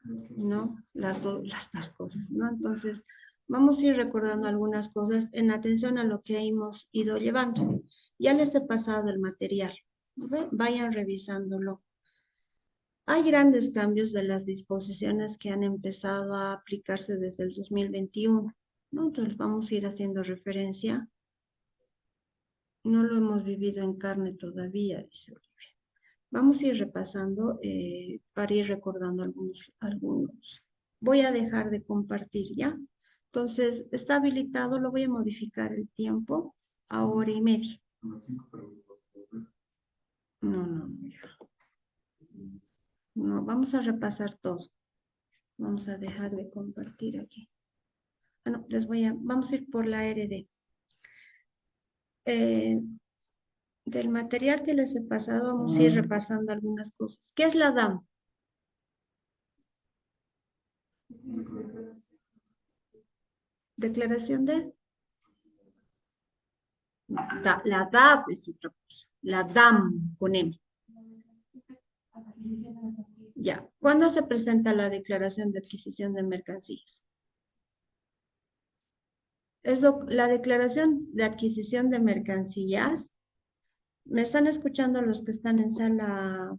¿no? Las dos cosas, ¿no? Entonces, vamos a ir recordando algunas cosas en atención a lo que hemos ido llevando. Ya les he pasado el material, ¿no? Vayan revisándolo. Hay grandes cambios de las disposiciones que han empezado a aplicarse desde el 2021, ¿no? Entonces, vamos a ir haciendo referencia. No lo hemos vivido en carne todavía, dice Olivia. Vamos a ir repasando para ir recordando algunos. Voy a dejar de compartir ya. Entonces, está habilitado, lo voy a modificar el tiempo a 1:30. No, ya. No, vamos a repasar todo. Vamos a dejar de compartir aquí. Bueno, vamos a ir por la RD. Del material que les he pasado, vamos a ir repasando algunas cosas. ¿Qué es la DAM? Declaración de... la DAB es otra cosa. La DAM con M. Ya. ¿Cuándo se presenta la declaración de adquisición de mercancías? La declaración de adquisición de mercancías. ¿Me están escuchando los que están en sala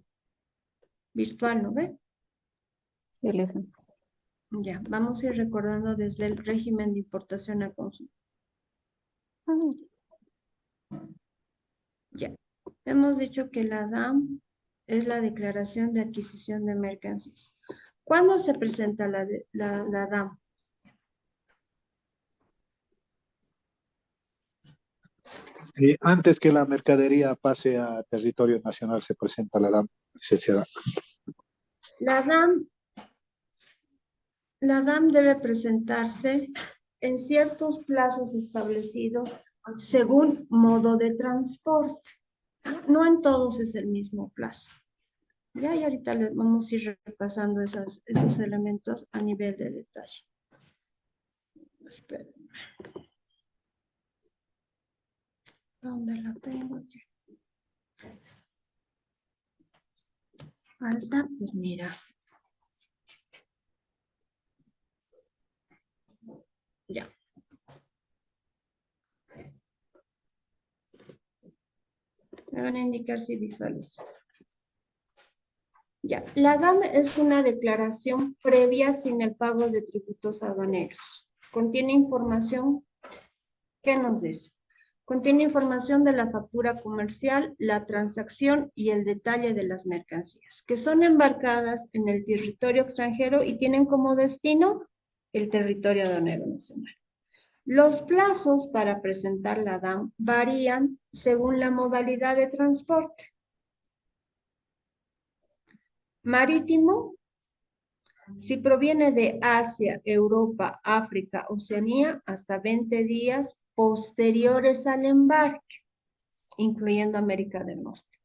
virtual, no ve? Sí, listen. Ya, vamos a ir recordando desde el régimen de importación a consumo. Ya, hemos dicho que la DAM es la declaración de adquisición de mercancías. ¿Cuándo se presenta la DAM? Antes que la mercadería pase a territorio nacional se presenta la DAM, licenciada. La DAM debe presentarse en ciertos plazos establecidos según modo de transporte. No en todos es el mismo plazo. Ya, y ahorita les vamos a ir repasando esos elementos a nivel de detalle. Esperen. ¿Dónde la tengo? Falta, pues mira. Ya. Me van a indicar si visualizo. Ya, la DAM es una declaración previa sin el pago de tributos aduaneros. Contiene información, ¿qué nos dice? Contiene información de la factura comercial, la transacción y el detalle de las mercancías, que son embarcadas en el territorio extranjero y tienen como destino el territorio aduanero nacional. Los plazos para presentar la DAM varían según la modalidad de transporte. Marítimo, si proviene de Asia, Europa, África, Oceanía, hasta 20 días posteriores al embarque, incluyendo América del Norte.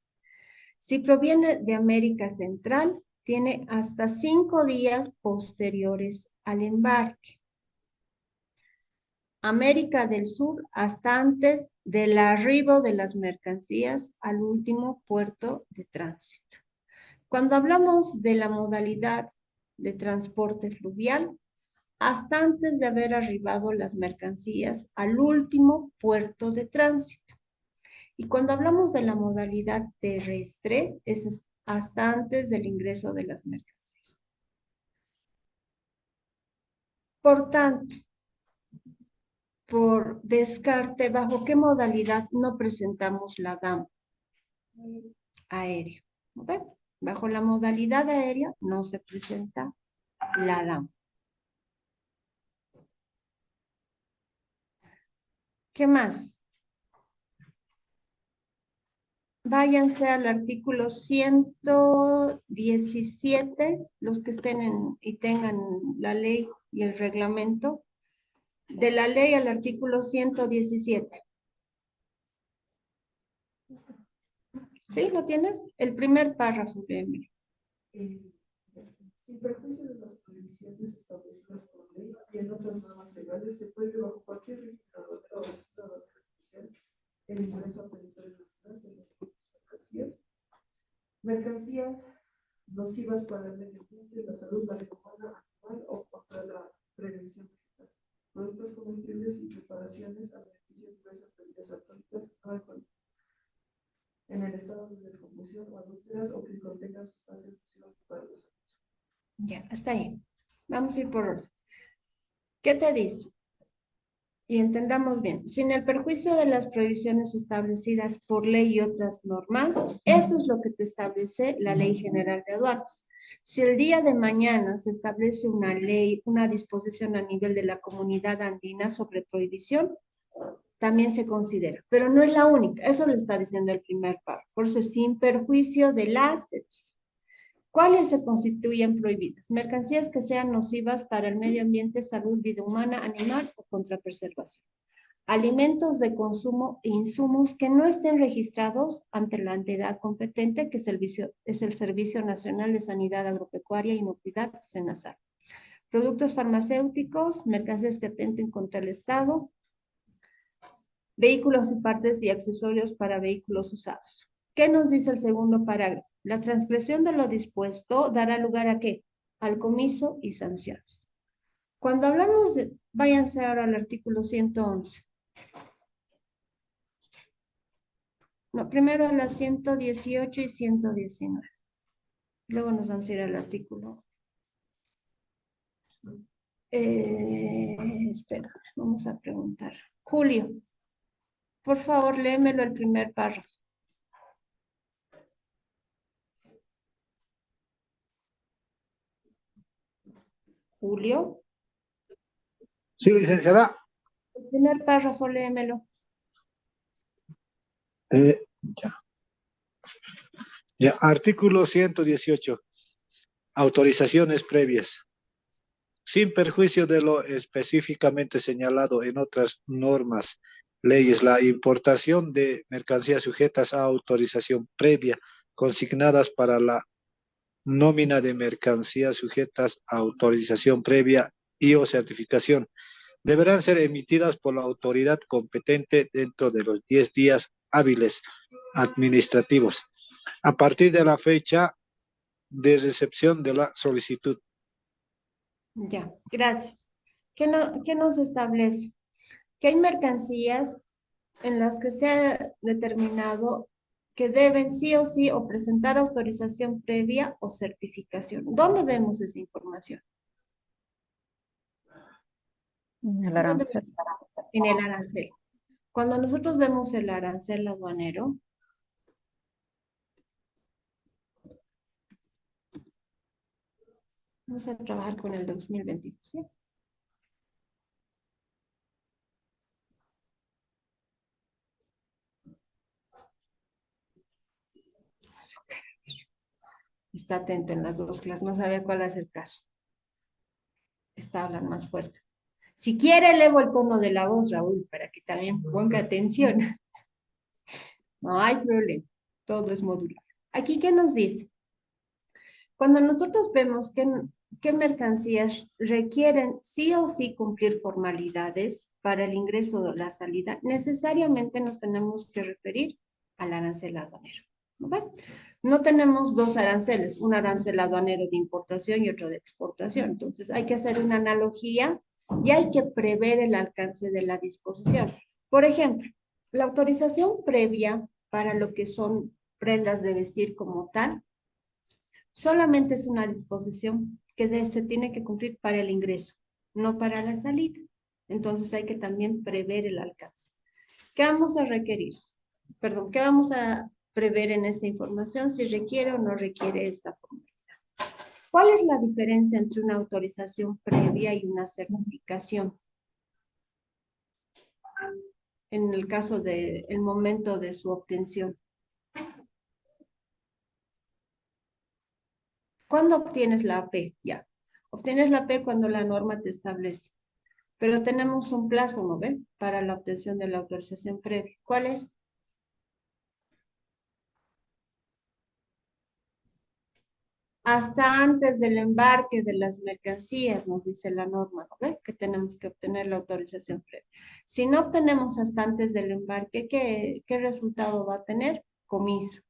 Si proviene de América Central, tiene hasta 5 días posteriores al embarque. América del Sur, hasta antes del arribo de las mercancías al último puerto de tránsito. Cuando hablamos de la modalidad de transporte fluvial, hasta antes de haber arribado las mercancías al último puerto de tránsito. Y cuando hablamos de la modalidad terrestre, es hasta antes del ingreso de las mercancías. Por tanto, por descarte, ¿bajo qué modalidad no presentamos la DAM? Aérea. ¿Okay? Bajo la modalidad aérea no se presenta la DAM. ¿Qué más? Váyanse al artículo 117, los que estén y tengan la ley y el reglamento. De la ley al artículo 117. ¿Sí? ¿Lo tienes? El primer párrafo, Emily. Sin perjuicio de las prohibiciones establecidas por ley y en otras normas legales, se puede bajo cualquier régimen o estado especial el ingreso a territorio nacional de las mercancías nocivas para el medio ambiente, la salud, la economía Ya, hasta ahí. Vamos a ir por orden. ¿Qué te dice? Y entendamos bien, sin el perjuicio de las prohibiciones establecidas por ley y otras normas, eso es lo que te establece la Ley General de Aduanas. Si el día de mañana se establece una ley, una disposición a nivel de la comunidad andina sobre prohibición, también se considera, pero no es la única, eso lo está diciendo el primer párrafo, por eso sin perjuicio de las... ¿Cuáles se constituyen prohibidas? Mercancías que sean nocivas para el medio ambiente, salud, vida humana, animal o contra preservación. Alimentos de consumo e insumos que no estén registrados ante la entidad competente, que es el Servicio Nacional de Sanidad Agropecuaria e Inocuidad, SENASAR. Productos farmacéuticos, mercancías que atenten contra el Estado, vehículos y partes y accesorios para vehículos usados. ¿Qué nos dice el segundo parágrafo? La transgresión de lo dispuesto dará lugar ¿a qué? Al comiso y sanciones. Cuando hablamos de, váyanse ahora al artículo 111. No, primero a las 118 y 119. Luego nos vamos a ir al artículo. Espera, vamos a preguntar. Julio, por favor, léemelo el primer párrafo. Julio. Sí, licenciada. El primer párrafo, léemelo. Ya. Ya, artículo 118. Autorizaciones previas. Sin perjuicio de lo específicamente señalado en otras normas, leyes, la importación de mercancías sujetas a autorización previa, consignadas para la nómina de mercancías sujetas a autorización previa y o certificación, deberán ser emitidas por la autoridad competente dentro de los 10 días hábiles administrativos, a partir de la fecha de recepción de la solicitud. Ya, gracias. ¿Qué nos establece? Que hay mercancías en las que se ha determinado que deben sí o sí o presentar autorización previa o certificación. ¿Dónde vemos esa información? En el ¿Dónde arancel. vemos? En el arancel. Cuando nosotros vemos el arancel aduanero, vamos a trabajar con el 2022, ¿sí? Está atento en las dos clases, no sabe cuál es el caso. Está hablando más fuerte. Si quiere, elevo el tono de la voz, Raúl, para que también ponga atención. No hay problema, todo es modular. Aquí, ¿qué nos dice? Cuando nosotros vemos qué mercancías requieren sí o sí cumplir formalidades para el ingreso o la salida, necesariamente nos tenemos que referir al arancel aduanero. ¿No? No tenemos dos aranceles, un arancel aduanero de importación y otro de exportación. Entonces hay que hacer una analogía y hay que prever el alcance de la disposición. Por ejemplo, la autorización previa para lo que son prendas de vestir como tal, solamente es una disposición que se tiene que cumplir para el ingreso, no para la salida. Entonces hay que también prever el alcance. ¿Qué vamos a requerir? Perdón, ¿qué vamos a prever en esta información? Si requiere o no requiere esta formalidad. ¿Cuál es la diferencia entre una autorización previa y una certificación? En el caso del momento de su obtención. ¿Cuándo obtienes la AP? Ya. Obtienes la AP cuando la norma te establece. Pero tenemos un plazo, ¿no ve? Para la obtención de la autorización previa. ¿Cuál es? Hasta antes del embarque de las mercancías, nos dice la norma, ¿no ve? Que tenemos que obtener la autorización previa. Si no obtenemos hasta antes del embarque, ¿qué resultado va a tener? Comiso.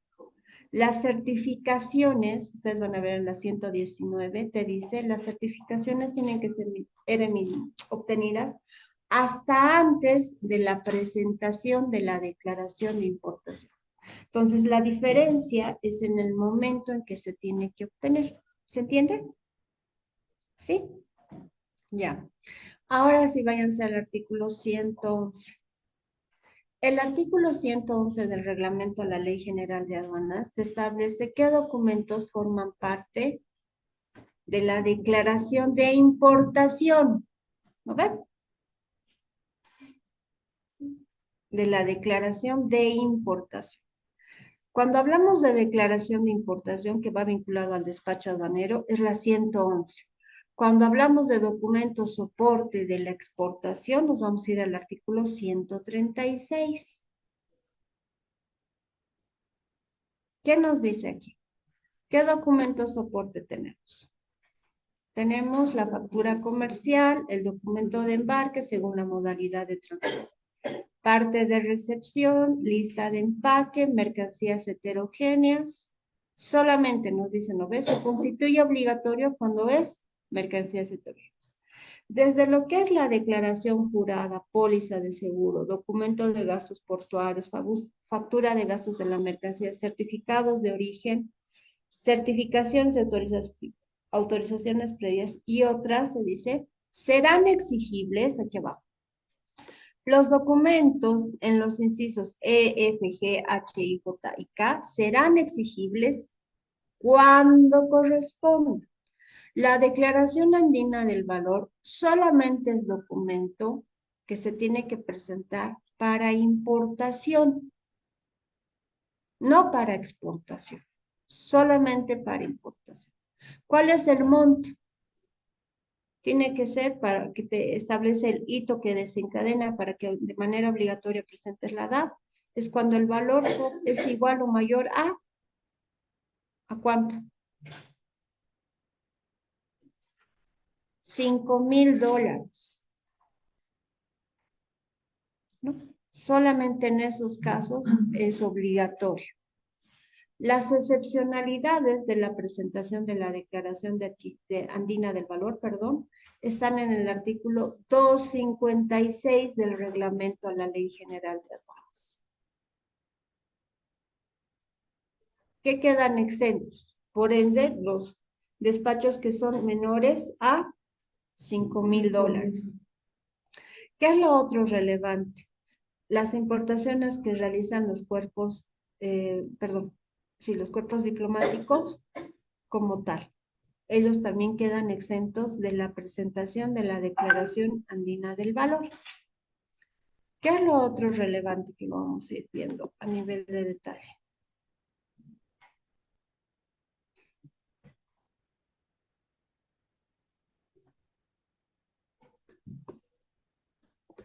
Las certificaciones, ustedes van a ver en la 119, te dice, las certificaciones tienen que ser obtenidas hasta antes de la presentación de la declaración de importación. Entonces, la diferencia es en el momento en que se tiene que obtener. ¿Se entiende? ¿Sí? Ya. Ahora sí váyanse al artículo 111. El artículo 111 del reglamento a la Ley General de Aduanas te establece qué documentos forman parte de la declaración de importación. ¿No ven? De la declaración de importación. Cuando hablamos de declaración de importación que va vinculado al despacho aduanero, es la 111. Cuando hablamos de documento soporte de la exportación, nos vamos a ir al artículo 136. ¿Qué nos dice aquí? ¿Qué documento soporte tenemos? Tenemos la factura comercial, el documento de embarque según la modalidad de transporte. Parte de recepción, lista de empaque, mercancías heterogéneas. Solamente nos dice, ¿no ves? Se constituye obligatorio cuando es mercancías heterogéneas. Desde lo que es la declaración jurada, póliza de seguro, documento de gastos portuarios, factura de gastos de la mercancía, certificados de origen, certificaciones y autorizaciones previas y otras, se dice, serán exigibles, aquí abajo, los documentos en los incisos E, F, G, H, I, J y K serán exigibles cuando corresponda. La declaración andina del valor solamente es documento que se tiene que presentar para importación, no para exportación, solamente para importación. ¿Cuál es el monto? Tiene que ser para que te establece el hito que desencadena para que de manera obligatoria presentes la DAB. Es cuando el valor es igual o mayor ¿a cuánto? $5,000. ¿No? Solamente en esos casos es obligatorio. Las excepcionalidades de la presentación de la declaración de andina del valor, están en el artículo 256 del reglamento a la Ley General de Aduanas. ¿Qué quedan exentos? Por ende, los despachos que son menores a $5,000. ¿Qué es lo otro relevante? Las importaciones que realizan los cuerpos, los cuerpos diplomáticos como tal. Ellos también quedan exentos de la presentación de la declaración andina del valor. ¿Qué es lo otro relevante que vamos a ir viendo a nivel de detalle?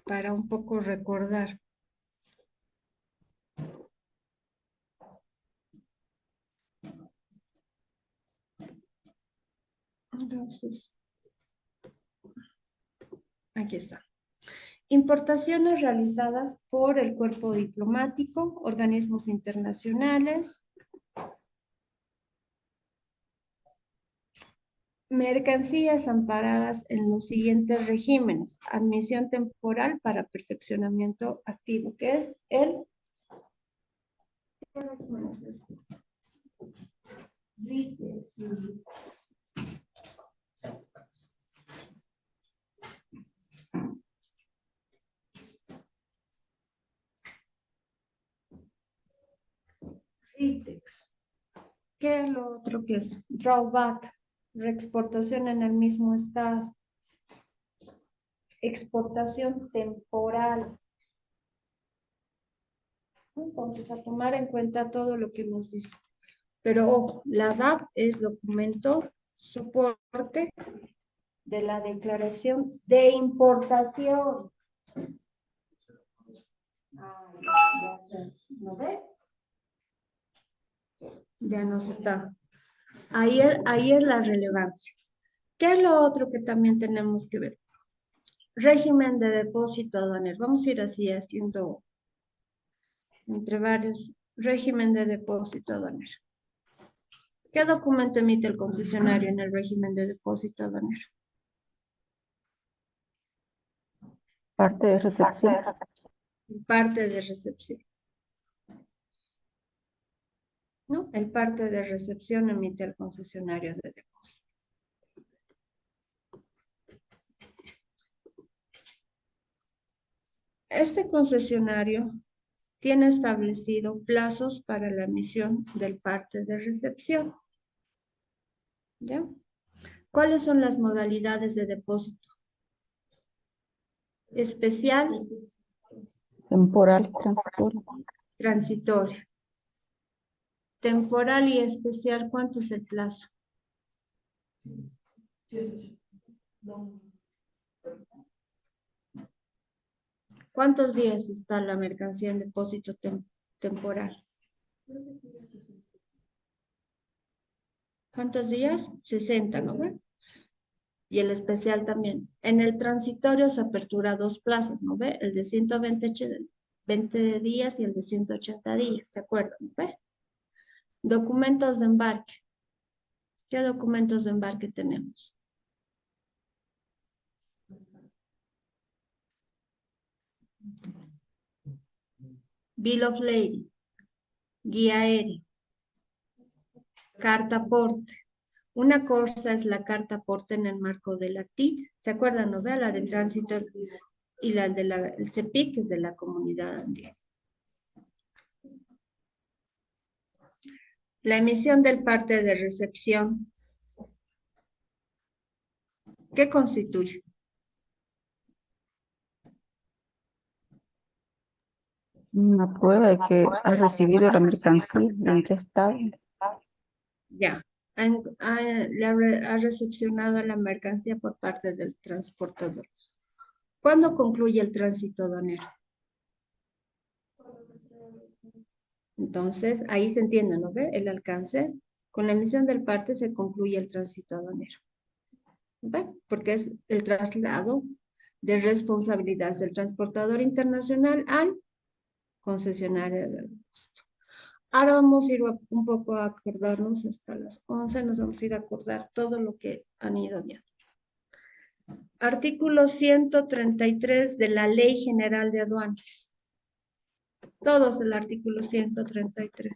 Para un poco recordar. Entonces, aquí está. Importaciones realizadas por el cuerpo diplomático, organismos internacionales, mercancías amparadas en los siguientes regímenes. Admisión temporal para perfeccionamiento activo, que es el RITEX. ¿Qué es lo otro que es? Drawback, reexportación en el mismo estado. Exportación temporal. Entonces, a tomar en cuenta todo lo que hemos visto. Pero ojo, la DAB es documento soporte de la declaración de importación. ¿No ve? Ya nos está. Ahí es la relevancia. ¿Qué es lo otro que también tenemos que ver? Régimen de depósito aduanero. Vamos a ir así haciendo entre varios. Régimen de depósito aduanero. ¿Qué documento emite el concesionario en el régimen de depósito aduanero? Parte de recepción. Parte de recepción. ¿No? El parte de recepción emite el concesionario de depósito. Este concesionario tiene establecido plazos para la emisión del parte de recepción. ¿Ya? ¿Cuáles son las modalidades de depósito? Especial, temporal, transitorio. transitorio. Temporal y especial, ¿cuánto es el plazo? ¿Cuántos días está la mercancía en depósito temporal? ¿Cuántos días? 60, ¿no ve? Y el especial también. En el transitorio se apertura dos plazos, ¿no ve? El de 120 días y el de 180 días, ¿se acuerdan? ¿No ve? Documentos de embarque. ¿Qué documentos de embarque tenemos? Bill of Lading, guía aérea, carta aporte. Una cosa es la carta aporte en el marco de la TIT, ¿se acuerdan, no? La de tránsito y la de el CEPIC, que es de la comunidad andina. La emisión del parte de recepción, ¿qué constituye? Una prueba de que has recibido la mercancía en qué estado. Ya, ha recepcionado la mercancía por parte del transportador. ¿Cuándo concluye el tránsito aduanero? Entonces, ahí se entiende, ¿no ve? El alcance. Con la emisión del parte se concluye el tránsito aduanero. ¿Ve? Porque es el traslado de responsabilidades del transportador internacional al concesionario de aduanas. Ahora vamos a ir un poco a acordarnos hasta las 11, nos vamos a ir a acordar todo lo que han ido viendo. Artículo 133 de la Ley General de Aduanas. Todos el artículo 133.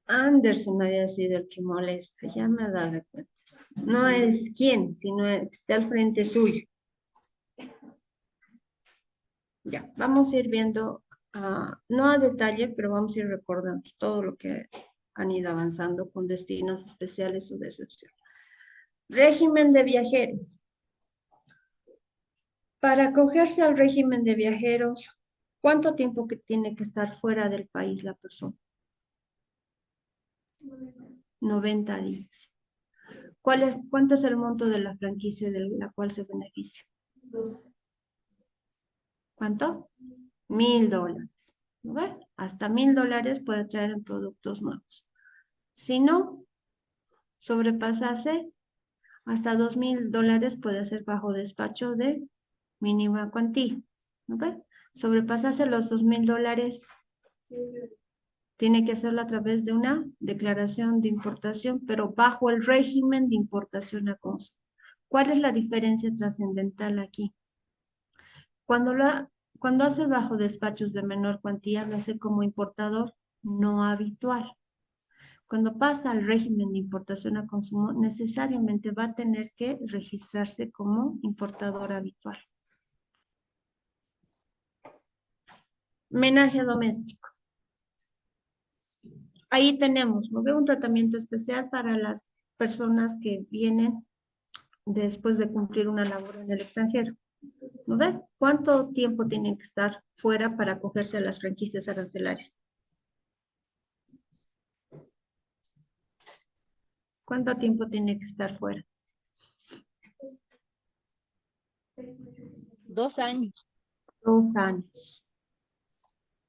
Anderson había sido el que molesta, ya me he dado cuenta. No es quién, sino el que está al frente suyo. Ya, vamos a ir viendo, no a detalle, pero vamos a ir recordando todo lo que han ido avanzando con destinos especiales o de excepción. Régimen de viajeros. Para acogerse al régimen de viajeros, ¿cuánto tiempo que tiene que estar fuera del país la persona? 90 días. ¿Cuánto es el monto de la franquicia de la cual se beneficia? ¿Cuánto? $1,000. ¿No ve? Hasta $1,000 puede traer en productos nuevos. Si no sobrepasase, hasta $2,000 puede ser bajo despacho de mínima cuantía. ¿No ve? Sobrepasase los $2,000, tiene que hacerlo a través de una declaración de importación, pero bajo el régimen de importación a consumo. ¿Cuál es la diferencia trascendental aquí? Cuando hace bajo despachos de menor cuantía, lo hace como importador no habitual. Cuando pasa al régimen de importación a consumo, necesariamente va a tener que registrarse como importador habitual. Menaje doméstico. Ahí tenemos, ¿no ve? Un tratamiento especial para las personas que vienen después de cumplir una labor en el extranjero. ¿No ve? ¿Cuánto tiempo tienen que estar fuera para acogerse a las franquicias arancelarias? ¿Cuánto tiempo tiene que estar fuera? 2 años. 2 años.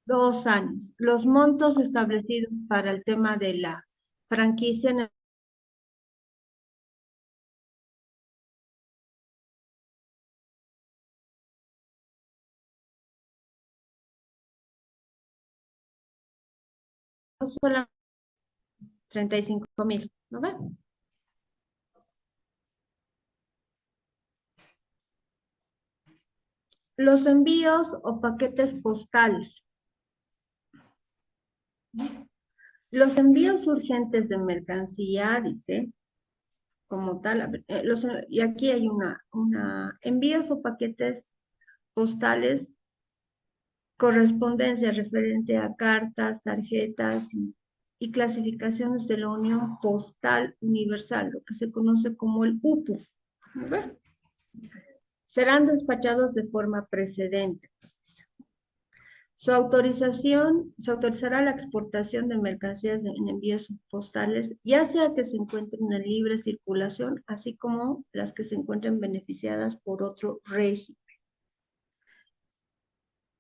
2 años. Los montos establecidos para el tema de la franquicia en el solamente 35,000, ¿no ve? Los envíos o paquetes postales. Los envíos urgentes de mercancía, dice, como tal, y aquí hay envíos o paquetes postales, correspondencia referente a cartas, tarjetas y clasificaciones de la Unión Postal Universal, lo que se conoce como el UPU. ¿Ve? Serán despachados de forma precedente. Se autorizará la exportación de mercancías en envíos postales, ya sea que se encuentren en libre circulación, así como las que se encuentren beneficiadas por otro régimen.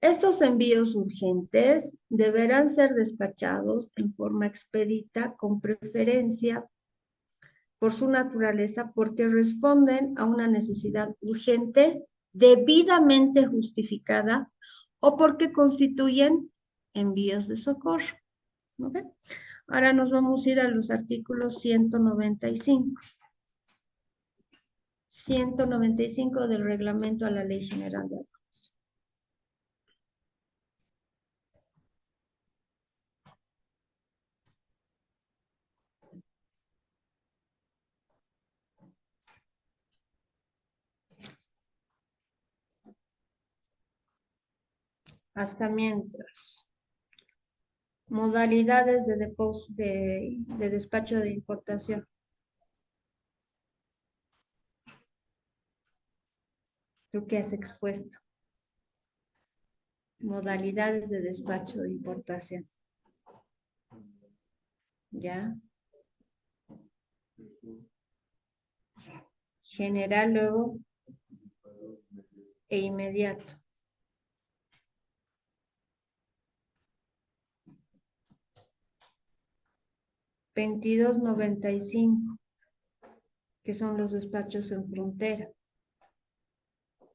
Estos envíos urgentes deberán ser despachados en forma expedita, con preferencia por su naturaleza, porque responden a una necesidad urgente, debidamente justificada, o porque constituyen envíos de socorro. ¿Okay? Ahora nos vamos a ir a los artículos 195. 195 del reglamento a la Ley General de Aduanas. Hasta mientras. Modalidades de despacho de importación. ¿Tú qué has expuesto? Modalidades de despacho de importación. ¿Ya? General luego e inmediato. $22.95, que son los despachos en frontera.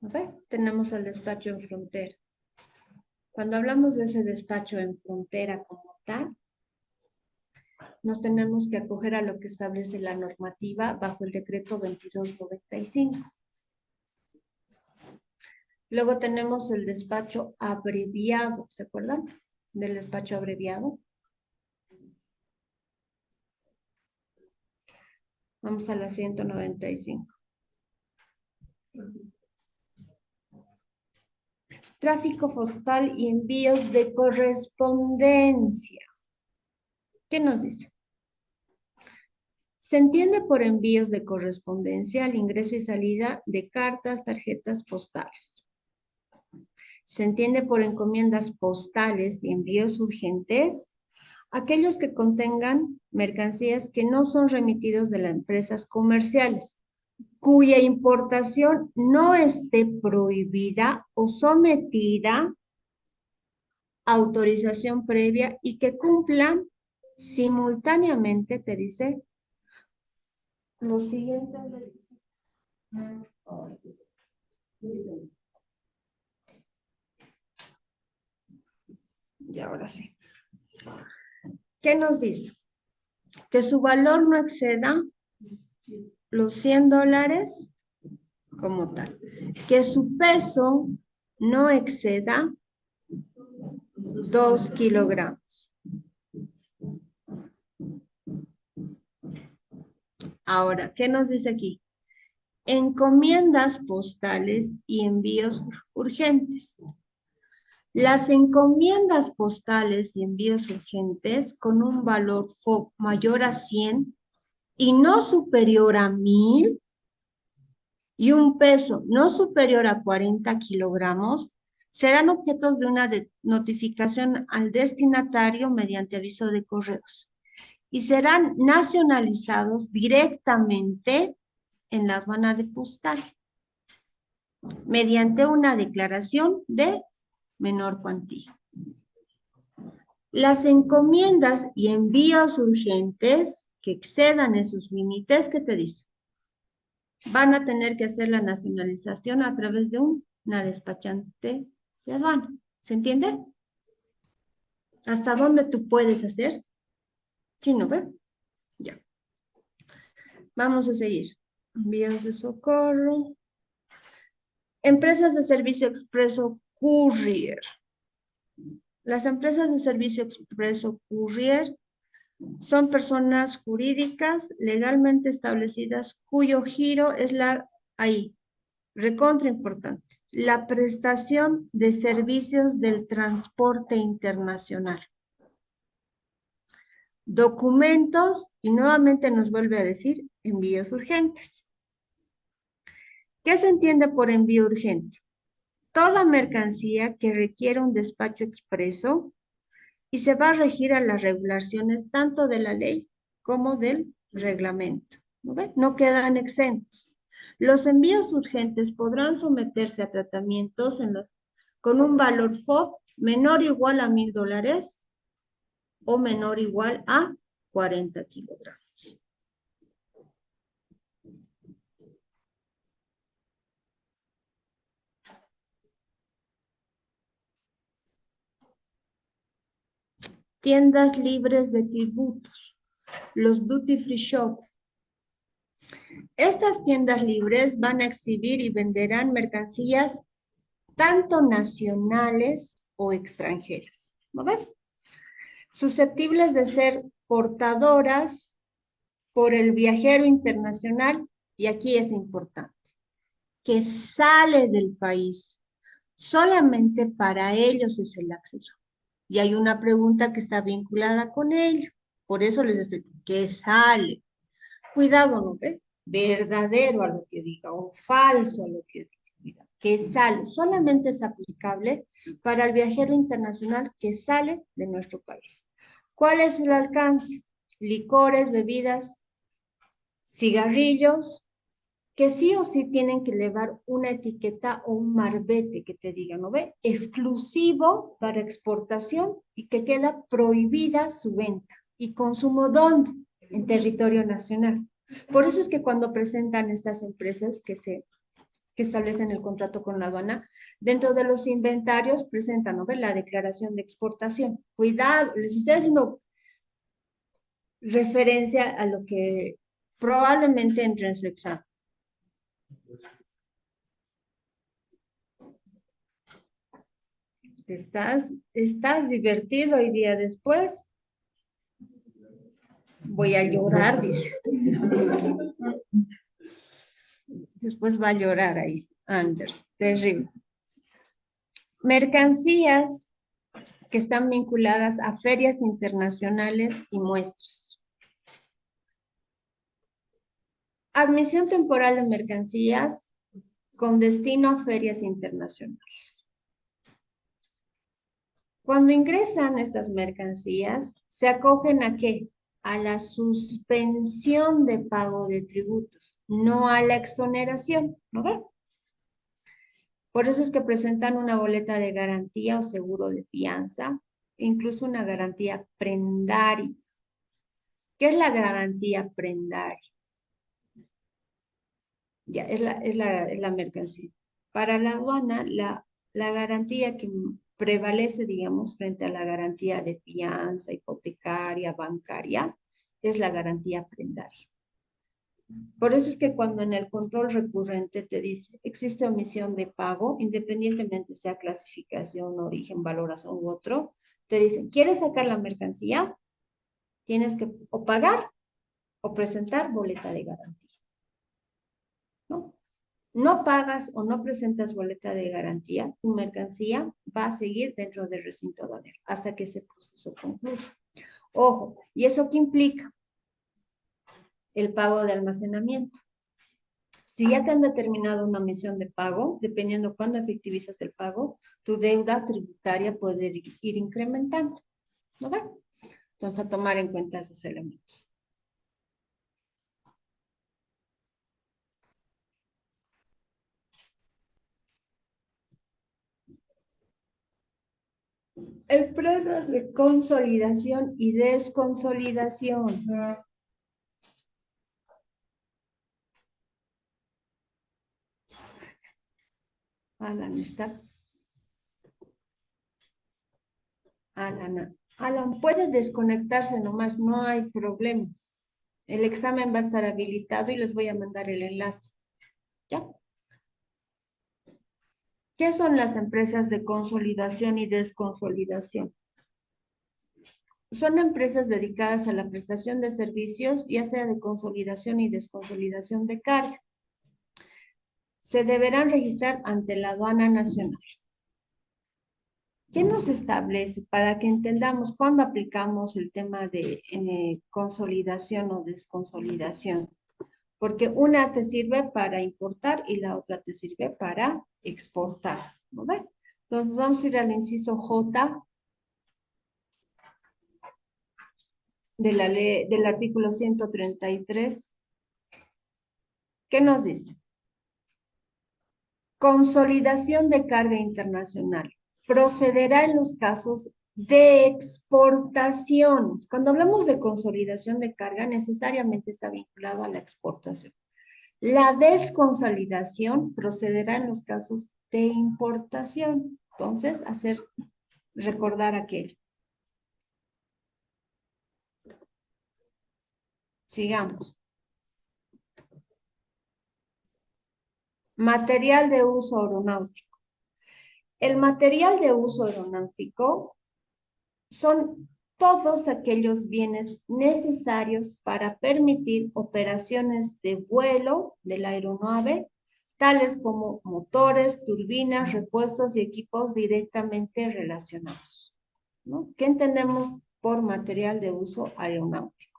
¿Ok? Tenemos el despacho en frontera. Cuando hablamos de ese despacho en frontera como tal, nos tenemos que acoger a lo que establece la normativa bajo el decreto 2295. Luego tenemos el despacho abreviado, ¿se acuerdan del despacho abreviado? Vamos a la 195. Tráfico postal y envíos de correspondencia. ¿Qué nos dice? Se entiende por envíos de correspondencia el ingreso y salida de cartas, tarjetas postales. Se entiende por encomiendas postales y envíos urgentes aquellos que contengan mercancías que no son remitidos de las empresas comerciales, cuya importación no esté prohibida o sometida a autorización previa y que cumplan simultáneamente, te dice, los siguientes. Y ahora sí. ¿Qué nos dice? Que su valor no exceda los $100 como tal. Que su peso no exceda 2 kilogramos. Ahora, ¿qué nos dice aquí? Encomiendas postales y envíos urgentes. Las encomiendas postales y envíos urgentes con un valor mayor a 100 y no superior a 1000 y un peso no superior a 40 kilogramos serán objetos de una notificación al destinatario mediante aviso de correos y serán nacionalizados directamente en la aduana de postal mediante una declaración de menor cuantía. Las encomiendas y envíos urgentes que excedan esos límites, ¿qué te dice? Van a tener que hacer la nacionalización a través de una despachante de aduana. ¿Se entiende? ¿Hasta dónde tú puedes hacer? Sí, ¿no ve? Ya. Vamos a seguir. Envíos de socorro. Empresas de servicio expreso courier. Las empresas de servicio expreso courier Son personas jurídicas legalmente establecidas cuyo giro es recontra importante, la prestación de servicios del transporte internacional. Documentos, y nuevamente nos vuelve a decir envíos urgentes. ¿Qué se entiende por envío urgente? Toda mercancía que requiere un despacho expreso y se va a regir a las regulaciones tanto de la ley como del reglamento. ¿No ve? No quedan exentos. Los envíos urgentes podrán someterse a tratamientos con un valor FOB menor o igual a $1,000 o menor o igual a 40 kilogramos. Tiendas libres de tributos, los duty free shop. Estas tiendas libres van a exhibir y venderán mercancías tanto nacionales o extranjeras, ¿no ven? Susceptibles de ser portadoras por el viajero internacional, y aquí es importante, que sale del país. Solamente para ellos es el acceso. Y hay una pregunta que está vinculada con ello. Por eso les estoy diciendo, que sale. Cuidado, ¿no ve? Verdadero a lo que diga o falso a lo que diga. Que sale. Solamente es aplicable para el viajero internacional que sale de nuestro país. ¿Cuál es el alcance? Licores, bebidas, cigarrillos, que sí o sí tienen que llevar una etiqueta o un marbete que te diga, ¿no ve? Exclusivo para exportación y que queda prohibida su venta y consumo ¿dónde? En territorio nacional. Por eso es que cuando presentan estas empresas que establecen el contrato con la aduana, dentro de los inventarios presentan, ¿no ve? La declaración de exportación. Cuidado, les estoy haciendo referencia a lo que probablemente entre en su examen. ¿Estás divertido hoy día después? Voy a llorar, dice. Después va a llorar ahí, Anders. Terrible. Mercancías que están vinculadas a ferias internacionales y muestras. Admisión temporal de mercancías con destino a ferias internacionales. Cuando ingresan estas mercancías, ¿se acogen a qué? A la suspensión de pago de tributos, no a la exoneración, ¿no ve? Por eso es que presentan una boleta de garantía o seguro de fianza, incluso una garantía prendaria. ¿Qué es la garantía prendaria? Ya, es la mercancía. Para la aduana, la garantía que prevalece, digamos, frente a la garantía de fianza, hipotecaria, bancaria, es la garantía prendaria. Por eso es que cuando en el control recurrente te dice, existe omisión de pago, independientemente sea clasificación, origen, valoración u otro, te dicen, ¿quieres sacar la mercancía? Tienes que o pagar o presentar boleta de garantía. ¿No? No pagas o no presentas boleta de garantía, tu mercancía va a seguir dentro del recinto aduanero hasta que ese proceso concluya. Ojo, ¿y eso qué implica? El pago de almacenamiento. Si ya te han determinado una omisión de pago, dependiendo cuándo efectivizas el pago, tu deuda tributaria puede ir incrementando. ¿No ve? Entonces, a tomar en cuenta esos elementos. Empresas de consolidación y desconsolidación. Alan está. Alan, puede desconectarse nomás, no hay problema. El examen va a estar habilitado y les voy a mandar el enlace. ¿Ya? ¿Qué son las empresas de consolidación y desconsolidación? son empresas dedicadas a la prestación de servicios, ya sea de consolidación y desconsolidación de carga. Se deberán registrar ante la aduana nacional. ¿Qué nos establece para que entendamos cuándo aplicamos el tema de consolidación o desconsolidación? Porque una te sirve para importar y la otra te sirve para exportar, ¿no ve? Entonces vamos a ir al inciso J de la ley, del artículo 133. ¿Qué nos dice? Consolidación de carga internacional. Procederá en los casos de exportación. Cuando hablamos de consolidación de carga, necesariamente está vinculado a la exportación. La desconsolidación procederá en los casos de importación. Entonces, recordar aquello. Sigamos. Material de uso aeronáutico. El material de uso aeronáutico son todos aquellos bienes necesarios para permitir operaciones de vuelo de la aeronave, tales como motores, turbinas, repuestos y equipos directamente relacionados, ¿no? ¿Qué entendemos por material de uso aeronáutico?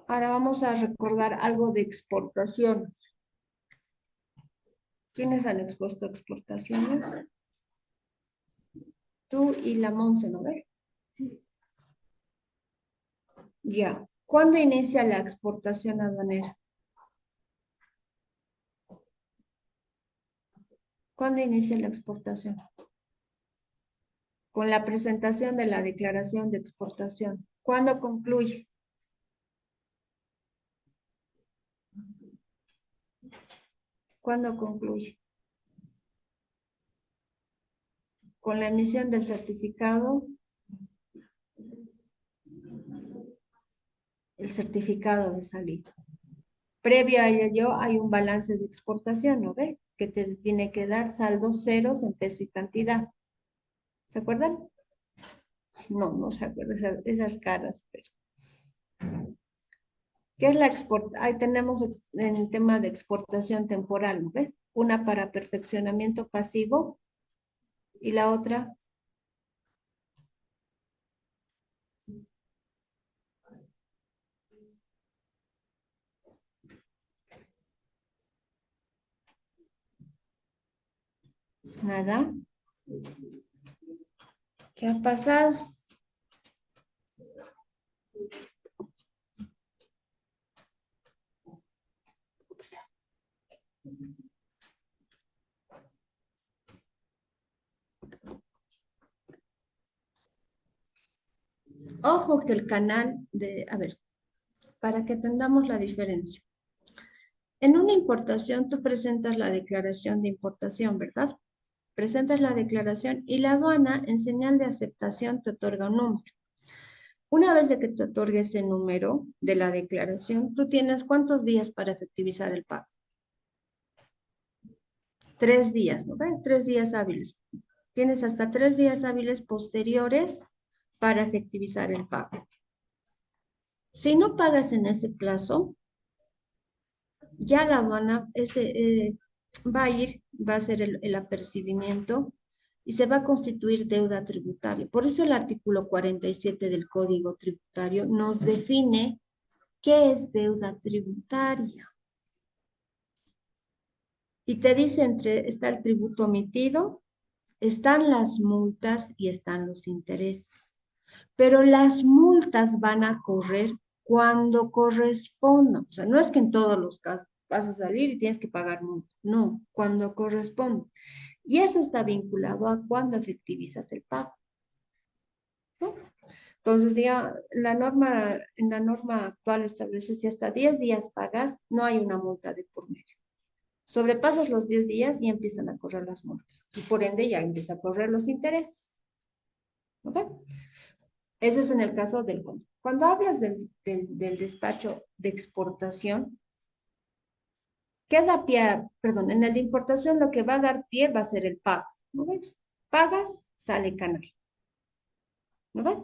Ahora vamos a recordar algo de exportaciones. ¿Quiénes han expuesto exportaciones? Tú y la Monse, ¿no ve? Ya. ¿Cuándo inicia la exportación aduanera? ¿Cuándo inicia la exportación? Con la presentación de la declaración de exportación. ¿Cuándo concluye? ¿Cuándo concluye? Con la emisión del certificado, el certificado de salida. Previo a ello hay un balance de exportación, ¿no ve? Que te tiene que dar saldos ceros en peso y cantidad. ¿Se acuerdan? No, no se acuerdan esas caras, pero. ¿Qué es la exportación? Ahí tenemos en tema de exportación temporal, ¿no ve? Una para perfeccionamiento pasivo y la otra nada. ¿Qué ha pasado? Ojo que el canal a ver, para que entendamos la diferencia. En una importación tú presentas la declaración de importación, ¿verdad? Presentas la declaración y la aduana en señal de aceptación te otorga un número. Una vez de que te otorgue ese número de la declaración, tú tienes ¿cuántos días para efectivizar el pago? 3 días, ¿no ven? 3 días hábiles. Tienes hasta 3 días hábiles posteriores para efectivizar el pago. Si no pagas en ese plazo, ya la aduana va a hacer el apercibimiento y se va a constituir deuda tributaria. Por eso el artículo 47 del Código Tributario nos define qué es deuda tributaria. Y te dice está el tributo omitido, están las multas y están los intereses. Pero las multas van a correr cuando correspondan. O sea, no es que en todos los casos vas a salir y tienes que pagar multa. No, cuando corresponde. Y eso está vinculado a cuando efectivizas el pago, ¿no? Entonces, en la norma actual establece si hasta 10 días pagas, no hay una multa de por medio. Sobrepasas los 10 días y empiezan a correr las multas. Y por ende ya empieza a correr los intereses. ¿Ok? Eso es en el caso del fondo. Cuando hablas del despacho de exportación, Queda pie, perdón, en el de importación lo que va a dar pie va a ser el pago. ¿No ves? Pagas, sale canal. ¿No ves?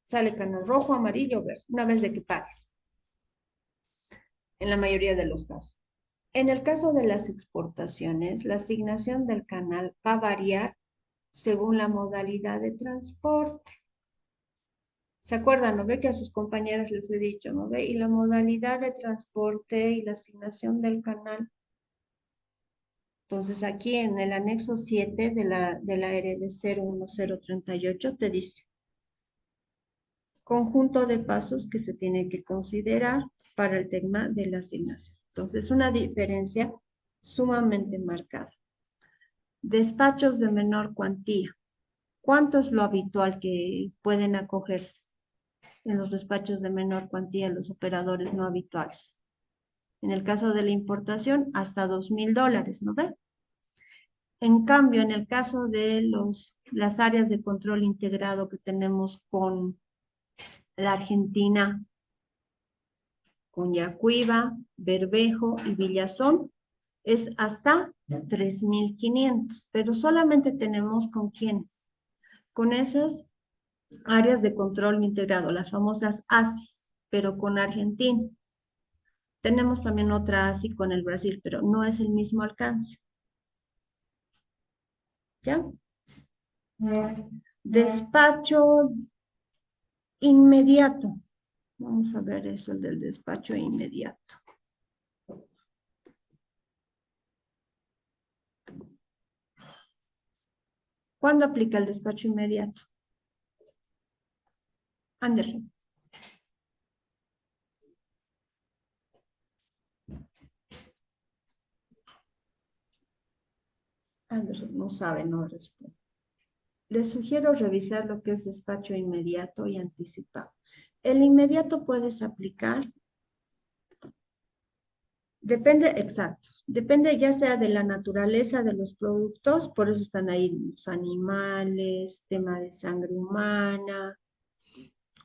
Sale canal rojo, amarillo, verde, una vez de que pagues. En la mayoría de los casos. En el caso de las exportaciones, la asignación del canal va a variar según la modalidad de transporte. ¿Se acuerdan? ¿No ve que a sus compañeras les he dicho? ¿No ve? Y la modalidad de transporte y la asignación del canal. Entonces aquí en el anexo 7 de la RD 01038 te dice conjunto de pasos que se tiene que considerar para el tema de la asignación. Entonces una diferencia sumamente marcada. Despachos de menor cuantía. ¿Cuánto es lo habitual que pueden acogerse en los despachos de menor cuantía los operadores no habituales? En el caso de la importación, hasta $2,000, ¿no ve? En cambio, en el caso de las áreas de control integrado que tenemos con la Argentina, con Yacuiba, Bermejo y Villazón, es hasta 3,500, pero solamente tenemos con quiénes, con esas áreas de control integrado, las famosas ASIs, pero con Argentina. Tenemos también otra ASI con el Brasil, pero no es el mismo alcance. ¿Ya? Despacho inmediato. Vamos a ver eso, el del despacho inmediato. ¿Cuándo aplica el despacho inmediato? Anderson. Anderson no sabe, no responde. Les sugiero revisar lo que es despacho inmediato y anticipado. El inmediato puedes aplicar, depende, exacto, depende ya sea de la naturaleza de los productos, por eso están ahí los animales, tema de sangre humana,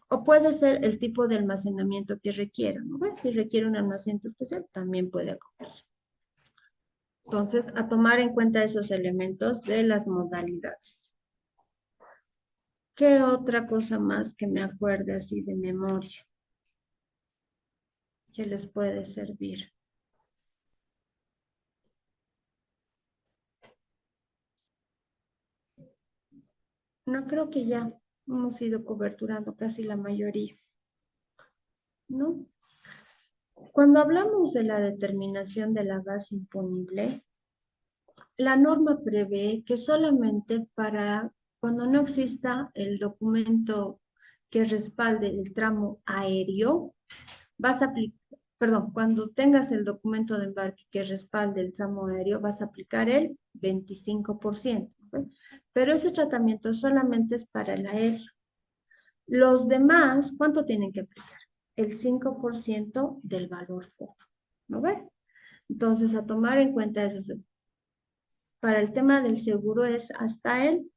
o puede ser el tipo de almacenamiento que requiera, ¿no? Si requiere un almacenamiento especial, también puede acogerse. Entonces, a tomar en cuenta esos elementos de las modalidades. ¿Qué otra cosa más que me acuerde así de memoria que les puede servir? No, creo que ya hemos ido coberturando casi la mayoría, ¿no? Cuando hablamos de la determinación de la base imponible, la norma prevé que solamente para cuando no exista el documento que respalde el tramo aéreo, vas a aplicar, perdón, cuando tengas el documento de embarque que respalde el tramo aéreo, vas a aplicar el 25%. ¿Okay? Pero ese tratamiento solamente es para el aéreo. Los demás, ¿cuánto tienen que aplicar? El 5% del valor foto. ¿No ve? Entonces, a tomar en cuenta eso. Para el tema del seguro es hasta el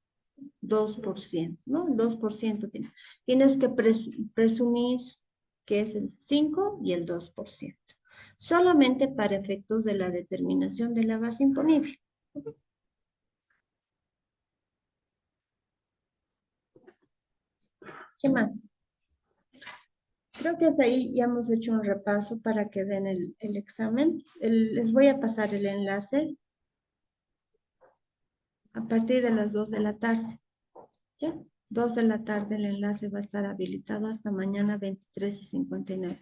2%, ¿no? El 2% tienes que presumir que es el 5 y el 2%. Solamente para efectos de la determinación de la base imponible. ¿Qué más? Creo que hasta ahí ya hemos hecho un repaso para que den el examen. Les voy a pasar el enlace a partir de las 2 de la tarde. ¿Ya? 2 de la tarde el enlace va a estar habilitado hasta mañana 23:59.